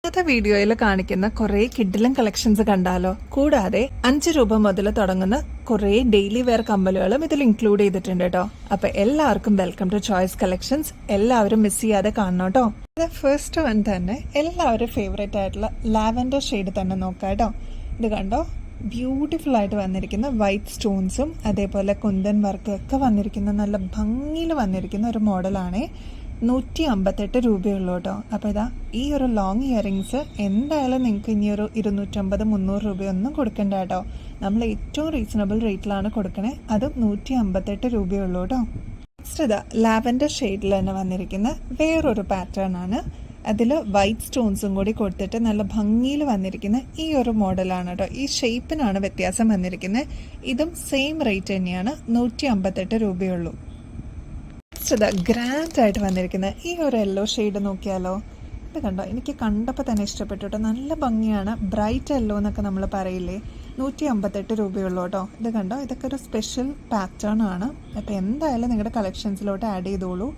ഇന്നത്തെ വീഡിയോയിൽ കാണിക്കുന്ന കുറേ കിഡിലൻ കളക്ഷൻസ് കണ്ടാലോ. കൂടാതെ 5 രൂപ മുതൽ തുടങ്ങുന്ന കുറേ ഡെയിലി വെയർ കമ്മലുകളും ഇതിൽ ഇൻക്ലൂഡ് ചെയ്തിട്ടുണ്ട് കേട്ടോ. അപ്പൊ എല്ലാവർക്കും വെൽക്കം ടു ചോയ്സ് കളക്ഷൻസ്. എല്ലാവരും മിസ് ചെയ്യാതെ കാണണം കേട്ടോ. ഫസ്റ്റ് വൺ തന്നെ എല്ലാവരും ഫേവറേറ്റ് ആയിട്ടുള്ള ലാവൻഡർ ഷെയ്ഡ് തന്നെ നോക്കാം കേട്ടോ. ഇത് കണ്ടോ, ബ്യൂട്ടിഫുൾ ആയിട്ട് വന്നിരിക്കുന്ന വൈറ്റ് സ്റ്റോൺസും അതേപോലെ കുന്തൻ വർക്കും ഒക്കെ വന്നിരിക്കുന്ന നല്ല ഭംഗിയിൽ വന്നിരിക്കുന്ന ഒരു മോഡലാണേ. 158 രൂപയുള്ളൂ കേട്ടോ. അപ്പോൾ ഇതാ ഈ ഒരു ലോങ് ഇയറിങ്സ് എന്തായാലും നിങ്ങൾക്ക് ഇനി ഒരു 250-300 രൂപയൊന്നും കൊടുക്കണ്ട കേട്ടോ. നമ്മൾ ഏറ്റവും റീസണബിൾ റേറ്റിലാണ് കൊടുക്കണേ. അതും 158 രൂപയുള്ളൂ കേട്ടോ. നെക്സ്റ്റ് ഇതാ ലാവൻഡർ ഷെയ്ഡിൽ തന്നെ വന്നിരിക്കുന്ന വേറൊരു പാറ്റേൺ ആണ്. അതിൽ വൈറ്റ് സ്റ്റോൺസും കൂടി കൊടുത്തിട്ട് നല്ല ഭംഗിയിൽ വന്നിരിക്കുന്ന ഈ ഒരു മോഡലാണ് കേട്ടോ. ഈ ഷേപ്പിനാണ് വ്യത്യാസം വന്നിരിക്കുന്നത്. ഇതും സെയിം റേറ്റ് തന്നെയാണ്, 158 രൂപയുള്ളൂ. ഗ്രാൻഡ് ആയിട്ട് വന്നിരിക്കുന്ന ഈ ഒരു യെല്ലോ ഷെയ്ഡ് നോക്കിയാലോ. ഇത് കണ്ടോ, എനിക്ക് കണ്ടപ്പോൾ തന്നെ ഇഷ്ടപ്പെട്ടു കേട്ടോ. നല്ല ഭംഗിയാണ്. ബ്രൈറ്റ് യെല്ലോ എന്നൊക്കെ നമ്മൾ പറയില്ലേ. 158 രൂപയുള്ളൂ കേട്ടോ. ഇത് കണ്ടോ, ഇതൊക്കെ ഒരു സ്പെഷ്യൽ പാറ്റേൺ ആണ്. അപ്പോൾ എന്തായാലും നിങ്ങളുടെ കളക്ഷൻസിലോട്ട് ആഡ് ചെയ്തോളൂ.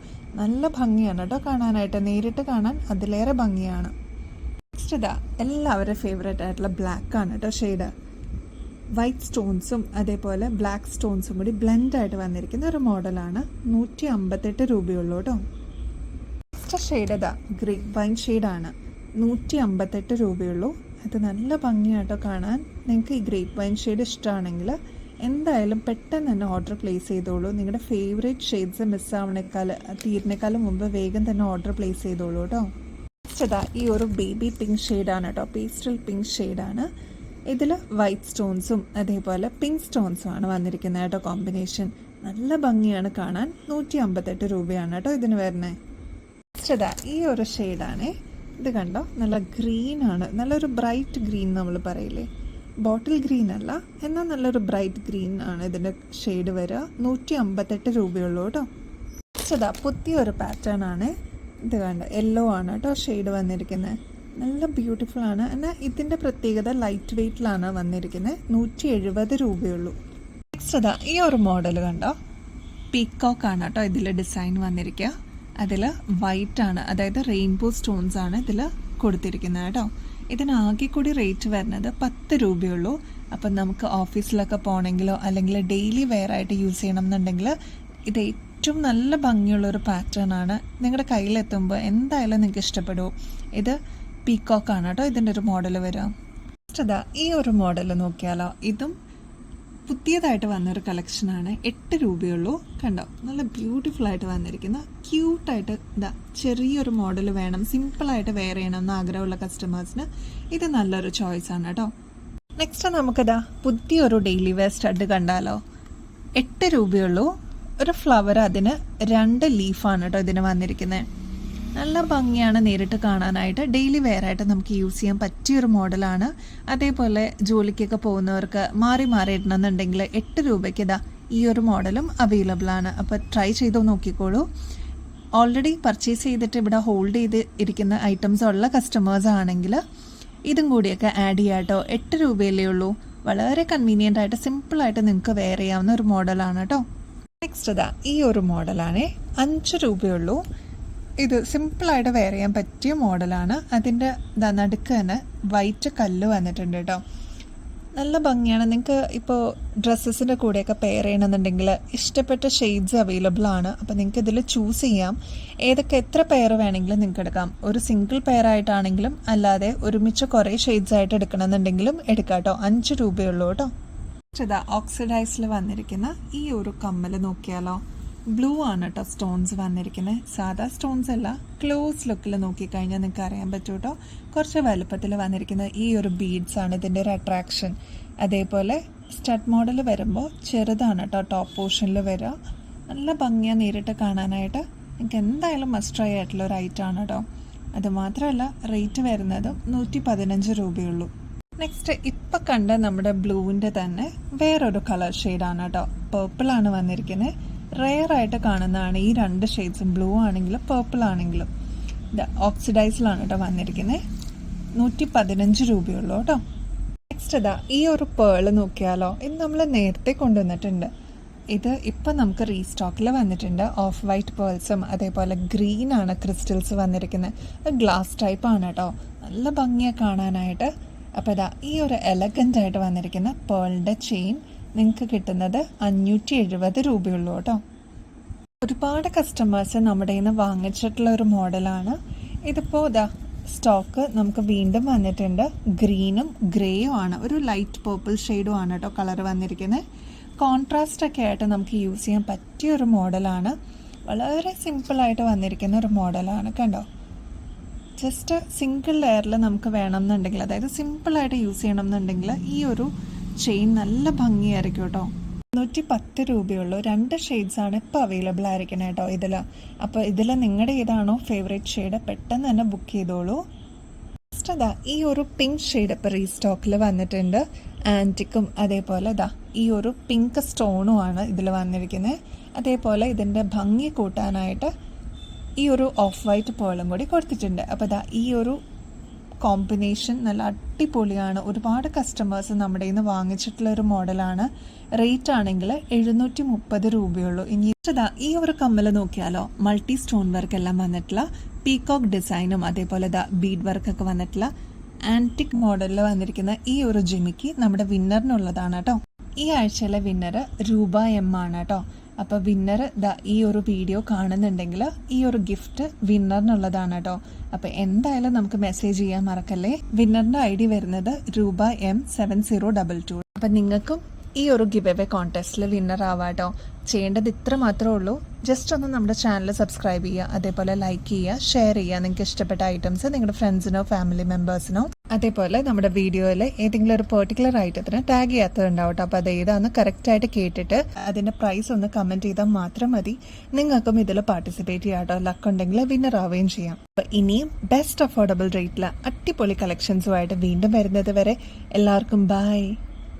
നല്ല ഭംഗിയാണ് കേട്ടോ കാണാനായിട്ട്. നേരിട്ട് കാണാൻ അതിലേറെ ഭംഗിയാണ്. നെക്സ്റ്റ് ഇതാ എല്ലാവരുടെ ഫേവറേറ്റ് ആയിട്ടുള്ള ബ്ലാക്ക് ആണ് കേട്ടോ ഷെയ്ഡ്. വൈറ്റ് സ്റ്റോൺസും അതേപോലെ ബ്ലാക്ക് സ്റ്റോൺസും കൂടി ബ്ലെൻഡായിട്ട് വന്നിരിക്കുന്ന ഒരു മോഡലാണ്. 158 രൂപയുള്ളൂ കേട്ടോ. നെക്സ്റ്റ് ഷെയ്ഡ് ഇതാ ഗ്രേപ്പ് വൈൻ ഷെയ്ഡാണ്. 158 രൂപയുള്ളൂ. അത് നല്ല ഭംഗിയായിട്ടോ കാണാൻ. നിങ്ങൾക്ക് ഈ ഗ്രേപ്പ് വൈൻ ഷെയ്ഡ് ഇഷ്ടമാണെങ്കിൽ എന്തായാലും പെട്ടെന്ന് തന്നെ ഓർഡർ പ്ലേസ് ചെയ്തോളൂ. നിങ്ങളുടെ ഫേവറേറ്റ് ഷെയ്ഡ്സ് തീരുന്നേക്കാളും മുമ്പ് വേഗം തന്നെ ഓർഡർ പ്ലേസ് ചെയ്തോളൂ കേട്ടോ. നെക്സ്റ്റ് ഇതാ ഈ ഒരു ബേബി പിങ്ക് ഷെയ്ഡാണ് കേട്ടോ. പേസ്റ്റൽ പിങ്ക് ഷെയ്ഡാണ്. ഇതിൽ വൈറ്റ് സ്റ്റോൺസും അതേപോലെ പിങ്ക് സ്റ്റോൺസും ആണ് വന്നിരിക്കുന്നത് കേട്ടോ കോമ്പിനേഷൻ. നല്ല ഭംഗിയാണ് കാണാൻ. 158 രൂപയാണ് കേട്ടോ ഇതിന് വരുന്നത്. നെക്സ്റ്റ് ഇതാ ഈ ഒരു ഷെയ്ഡാണേ. ഇത് കണ്ടോ, നല്ല ഗ്രീൻ ആണ്. നല്ലൊരു ബ്രൈറ്റ് ഗ്രീൻ നമ്മൾ പറയില്ലേ. ബോട്ടിൽ ഗ്രീൻ അല്ല, എന്നാൽ നല്ലൊരു ബ്രൈറ്റ് ഗ്രീൻ ആണ് ഇതിൻ്റെ ഷെയ്ഡ് വരിക. 158 രൂപയുള്ളൂ കേട്ടോ. നെക്സ്റ്റ് ഇതാ പുതിയൊരു പാറ്റേൺ ആണ്. ഇത് കണ്ടോ, യെല്ലോ ആണ് കേട്ടോ ഷെയ്ഡ് വന്നിരിക്കുന്നത്. നല്ല ബ്യൂട്ടിഫുൾ ആണ്. എന്നാൽ ഇതിൻ്റെ പ്രത്യേകത ലൈറ്റ് വെയ്റ്റിലാണ് വന്നിരിക്കുന്നത്. 170 രൂപയുള്ളൂ. നെക്സ്റ്റ് അതാ ഈ ഒരു മോഡൽ കണ്ടോ, പീക്കോക്ക് ആണ് കേട്ടോ ഇതിൽ ഡിസൈൻ വന്നിരിക്കുക. അതിൽ വൈറ്റ് ആണ്, അതായത് റെയിൻബോ സ്റ്റോൺസ് ആണ് ഇതിൽ കൊടുത്തിരിക്കുന്നത് കേട്ടോ. ഇതിനാകെ കൂടി റേറ്റ് വരുന്നത് 10 രൂപയുള്ളൂ. അപ്പം നമുക്ക് ഓഫീസിലൊക്കെ പോകണമെങ്കിലോ അല്ലെങ്കിൽ ഡെയിലി വെയർ ആയിട്ട് യൂസ് ചെയ്യണം എന്നുണ്ടെങ്കിൽ ഇത് ഏറ്റവും നല്ല ഭംഗിയുള്ളൊരു പാറ്റേൺ ആണ്. നിങ്ങളുടെ കയ്യിലെത്തുമ്പോൾ എന്തായാലും നിങ്ങൾക്ക് ഇഷ്ടപ്പെടും. ഇത് പീക്കോക്കാണ് കേട്ടോ ഇതിൻ്റെ ഒരു മോഡൽ വരിക. അതാ ഈ ഒരു മോഡൽ നോക്കിയാലോ. ഇതും പുതിയതായിട്ട് വന്നൊരു കളക്ഷനാണ്. 8 രൂപയുള്ളൂ. കണ്ടോ, നല്ല ബ്യൂട്ടിഫുൾ ആയിട്ട് വന്നിരിക്കുന്ന ക്യൂട്ടായിട്ട് ഇതാ ചെറിയൊരു മോഡൽ വേണം, സിമ്പിളായിട്ട് വെയർ ചെയ്യണം എന്ന് ആഗ്രഹമുള്ള കസ്റ്റമേഴ്സിന് ഇത് നല്ലൊരു ചോയ്സ് ആണ് കേട്ടോ. നെക്സ്റ്റ് നമുക്കിതാ പുതിയൊരു ഡെയിലി വെയർ സ്റ്റഡ് കണ്ടാലോ. 8 രൂപയുള്ളൂ. ഒരു ഫ്ലവർ, അതിന് 2 ലീഫാണ് കേട്ടോ ഇതിന് വന്നിരിക്കുന്നത്. നല്ല ഭംഗിയാണ് നേരിട്ട് കാണാനായിട്ട്. ഡെയിലി വെയർ ആയിട്ട് നമുക്ക് യൂസ് ചെയ്യാൻ പറ്റിയൊരു മോഡലാണ്. അതേപോലെ ജോലിക്കൊക്കെ പോകുന്നവർക്ക് മാറി ഇടണമെന്നുണ്ടെങ്കിൽ 8 രൂപയ്ക്ക് ഇതാ ഈ ഒരു മോഡലും അവൈലബിൾ ആണ്. അപ്പോൾ ട്രൈ ചെയ്ത് നോക്കിക്കോളൂ. ഓൾറെഡി പർച്ചേസ് ചെയ്തിട്ട് ഇവിടെ ഹോൾഡ് ചെയ്ത് ഇരിക്കുന്ന ഐറ്റംസ് ഉള്ള കസ്റ്റമേഴ്സ് ആണെങ്കിൽ ഇതും കൂടിയൊക്കെ ആഡ് ചെയ്യാം കേട്ടോ. 8 രൂപയല്ലേ ഉള്ളൂ. വളരെ കൺവീനിയൻ്റ് ആയിട്ട് സിമ്പിളായിട്ട് നിങ്ങൾക്ക് വെയർ ചെയ്യാവുന്ന ഒരു മോഡലാണ് കേട്ടോ. നെക്സ്റ്റ് ഇതാ ഈ ഒരു മോഡലാണേ. 5 രൂപയുള്ളൂ. ഇത് സിമ്പിളായിട്ട് വെയർ ചെയ്യാൻ പറ്റിയ മോഡലാണ്. അതിൻ്റെ നടുക്ക് തന്നെ വൈറ്റ് കല്ല് വന്നിട്ടുണ്ട് കേട്ടോ. നല്ല ഭംഗിയാണ്. നിങ്ങൾക്ക് ഇപ്പോൾ ഡ്രസ്സസിൻ്റെ കൂടെയൊക്കെ പെയർ ചെയ്യണമെന്നുണ്ടെങ്കിൽ ഇഷ്ടപ്പെട്ട ഷെയ്ഡ്സ് അവൈലബിൾ ആണ്. അപ്പോൾ നിങ്ങൾക്ക് ഇതിൽ ചൂസ് ചെയ്യാം. എത്ര പെയർ വേണമെങ്കിലും നിങ്ങൾക്ക് എടുക്കാം. ഒരു സിംഗിൾ പെയർ ആയിട്ടാണെങ്കിലും അല്ലാതെ ഒരുമിച്ച് കുറേ ഷെയ്ഡ്സ് ആയിട്ട് എടുക്കണമെന്നുണ്ടെങ്കിലും എടുക്കാം കേട്ടോ. 5 രൂപയുള്ളൂ കേട്ടോ. ഇതാ ഓക്സിഡൈസിൽ വന്നിരിക്കുന്ന ഈ ഒരു കമ്മൽ നോക്കിയാലോ. ബ്ലൂ ആണ് കേട്ടോ സ്റ്റോൺസ് വന്നിരിക്കുന്നത്. സാധാ സ്റ്റോൺസ് അല്ല. ക്ലോസ് ലുക്കിൽ നോക്കിക്കഴിഞ്ഞാൽ നിങ്ങൾക്ക് അറിയാൻ പറ്റും കേട്ടോ. കുറച്ച് വലുപ്പത്തിൽ വന്നിരിക്കുന്ന ഈ ഒരു ബീഡ്സ് ആണ് ഇതിൻ്റെ ഒരു അട്രാക്ഷൻ. അതേപോലെ സ്റ്റഡ് മോഡൽ വരുമ്പോൾ ചെറുതാണ് കേട്ടോ ടോപ്പ് പോർഷനിൽ വരിക. നല്ല ഭംഗിയാണ് നേരിട്ട് കാണാനായിട്ട്. നിങ്ങൾക്ക് എന്തായാലും മസ്റ്റ് ട്രൈ ആയിട്ടുള്ള ഒരു ഐറ്റം ആണ് കേട്ടോ. അതുമാത്രമല്ല റേറ്റ് വരുന്നതും 115 രൂപയുള്ളൂ. നെക്സ്റ്റ് ഇപ്പം കണ്ട നമ്മുടെ ബ്ലൂവിൻ്റെ തന്നെ വേറൊരു കളർ ഷെയ്ഡാണ് കേട്ടോ. പേർപ്പിളാണ് വന്നിരിക്കുന്നത്. റെയർ ആയിട്ട് കാണുന്നതാണ് ഈ 2 ഷെയ്ഡ്സും, ബ്ലൂ ആണെങ്കിലും പേർപ്പിൾ ആണെങ്കിലും. ഇത് ഓക്സിഡൈസിലാണ് കേട്ടോ വന്നിരിക്കുന്നത്. 115 രൂപയുള്ളൂ കേട്ടോ. നെക്സ്റ്റ് ഇതാ ഈ ഒരു പേള് നോക്കിയാലോ. ഇത് നമ്മൾ നേരത്തെ കൊണ്ടുവന്നിട്ടുണ്ട്. ഇത് ഇപ്പം നമുക്ക് റീസ്റ്റോക്കിൽ വന്നിട്ടുണ്ട്. ഓഫ് വൈറ്റ് പേൾസും അതേപോലെ ഗ്രീനാണ് ക്രിസ്റ്റൽസ് വന്നിരിക്കുന്നത്. ഗ്ലാസ് ടൈപ്പാണ് കേട്ടോ, നല്ല ഭംഗിയാണ് കാണാനായിട്ട്. അപ്പോൾ ഇതാ ഈ ഒരു എലഗൻ്റ് ആയിട്ട് വന്നിരിക്കുന്ന പേളിൻ്റെ ചെയിൻ നിങ്ങൾക്ക് കിട്ടുന്നത് 570 രൂപയുള്ളൂ കേട്ടോ. ഒരുപാട് കസ്റ്റമേഴ്സ് നമ്മുടെ നിന്ന് വാങ്ങിച്ചിട്ടുള്ള ഒരു മോഡലാണ്. ഇതിപ്പോൾ ഇതാ സ്റ്റോക്ക് നമുക്ക് വീണ്ടും വന്നിട്ടുണ്ട്. ഗ്രീനും ഗ്രേയും ആണ്, ഒരു ലൈറ്റ് പേർപ്പിൾ ഷെയ്ഡും ആണ് കേട്ടോ കളർ വന്നിരിക്കുന്നത്. കോൺട്രാസ്റ്റ് ഒക്കെ ആയിട്ട് നമുക്ക് യൂസ് ചെയ്യാൻ പറ്റിയ ഒരു മോഡലാണ്. വളരെ സിമ്പിളായിട്ട് വന്നിരിക്കുന്ന ഒരു മോഡലാണ് കണ്ടോ. ജസ്റ്റ് സിംഗിൾ ലെയറിൽ നമുക്ക് വേണമെന്നുണ്ടെങ്കിൽ, അതായത് സിമ്പിളായിട്ട് യൂസ് ചെയ്യണം എന്നുണ്ടെങ്കിൽ ഈ ഒരു ചെയിൻ നല്ല ഭംഗിയായിരിക്കും കേട്ടോ. 110 രൂപയുള്ളൂ. 2 ഷെയ്ഡ്സാണ് ഇപ്പോൾ അവൈലബിൾ ആയിരിക്കുന്നത് കേട്ടോ ഇതിൽ. അപ്പോൾ ഇതിൽ നിങ്ങളുടെ ഏതാണോ ഫേവറേറ്റ് ഷെയ്ഡ് പെട്ടെന്ന് തന്നെ ബുക്ക് ചെയ്തോളൂ. ഫസ്റ്റ് അതാ ഈ ഒരു പിങ്ക് ഷെയ്ഡ് ഇപ്പോൾ റീസ്റ്റോക്കിൽ വന്നിട്ടുണ്ട്. ആൻറ്റിക്കും അതേപോലെ ഇതാ ഈ ഒരു പിങ്ക് സ്റ്റോണും ആണ് ഇതിൽ വന്നിരിക്കുന്നത്. അതേപോലെ ഇതിൻ്റെ ഭംഗി കൂട്ടാനായിട്ട് ഈ ഒരു ഓഫ് വൈറ്റ് പേളും കൂടി കൊടുത്തിട്ടുണ്ട്. അപ്പോൾ ഇതാ ഈ ഒരു കോമ്പിനേഷൻ നല്ല അടിപൊളിയാണ്. ഒരുപാട് കസ്റ്റമേഴ്സ് നമ്മുടെ നിന്ന് വാങ്ങിച്ചിട്ടുള്ള ഒരു മോഡലാണ്. റേറ്റ് ആണെങ്കിൽ 730 രൂപയുള്ളൂ. ഇനി ഇതാ ഈ ഒരു കമ്മൽ നോക്കിയാലോ, മൾട്ടി സ്റ്റോൺ വർക്ക് എല്ലാം വന്നിട്ടുള്ള പീകോക്ക് ഡിസൈനും അതേപോലെ ഇതാ ബീഡ് വർക്കൊക്കെ വന്നിട്ടുള്ള ആൻറ്റിക് മോഡലിൽ വന്നിരിക്കുന്ന ഈ ഒരു ജിമിക്ക് നമ്മുടെ വിന്നറിനുള്ളതാണ് കേട്ടോ. ഈ ആഴ്ചയിലെ വിന്നർ രൂപ M ആണ് കേട്ടോ. അപ്പോൾ വിന്നർ ഈ ഒരു വീഡിയോ കാണുന്നുണ്ടെങ്കിൽ ഈ ഒരു ഗിഫ്റ്റ് വിന്നറിനുള്ളതാണ് കേട്ടോ. അപ്പോൾ എന്തായാലും നമുക്ക് മെസ്സേജ് ചെയ്യാൻ മറക്കല്ലേ. വിന്നറിൻ്റെ ID വരുന്നത് രൂപ M7022. അപ്പം നിങ്ങൾക്കും ഈ ഒരു ഗിവ് അവേ കോൺടെസ്റ്റിൽ വിന്നർ ആവാട്ടോ. ചെയ്യേണ്ടത് ഇത്ര മാത്രമേ ഉള്ളൂ. ജസ്റ്റ് ഒന്ന് നമ്മുടെ ചാനൽ സബ്സ്ക്രൈബ് ചെയ്യുക, അതേപോലെ ലൈക്ക് ചെയ്യുക, ഷെയർ ചെയ്യുക. നിങ്ങൾക്ക് ഇഷ്ടപ്പെട്ട ഐറ്റംസ് നിങ്ങളുടെ ഫ്രണ്ട്സിനോ ഫാമിലി മെമ്പേഴ്സിനോ, അതേപോലെ നമ്മുടെ വീഡിയോയിൽ ഏതെങ്കിലും ഒരു പെർട്ടിക്കുലർ ഐറ്റത്തിന് ടാഗ് ചെയ്യാത്തതുണ്ടാവും കേട്ടോ. അപ്പോൾ അത് ഏതാണെന്ന് കറക്റ്റായിട്ട് കേട്ടിട്ട് അതിൻ്റെ പ്രൈസ് ഒന്ന് കമൻറ്റ് ചെയ്താൽ മാത്രം മതി. നിങ്ങൾക്കും ഇതിൽ പാർട്ടിസിപ്പേറ്റ് ചെയ്യാം കേട്ടോ. ലക്ക് ഉണ്ടെങ്കിൽ വിന്നർ ആവുകയും ചെയ്യാം. അപ്പോൾ ഇനിയും ബെസ്റ്റ് അഫോർഡബിൾ റേറ്റിൽ അടിപൊളി കളക്ഷൻസുമായിട്ട് വീണ്ടും വരുന്നത് വരെ എല്ലാവർക്കും ബൈ.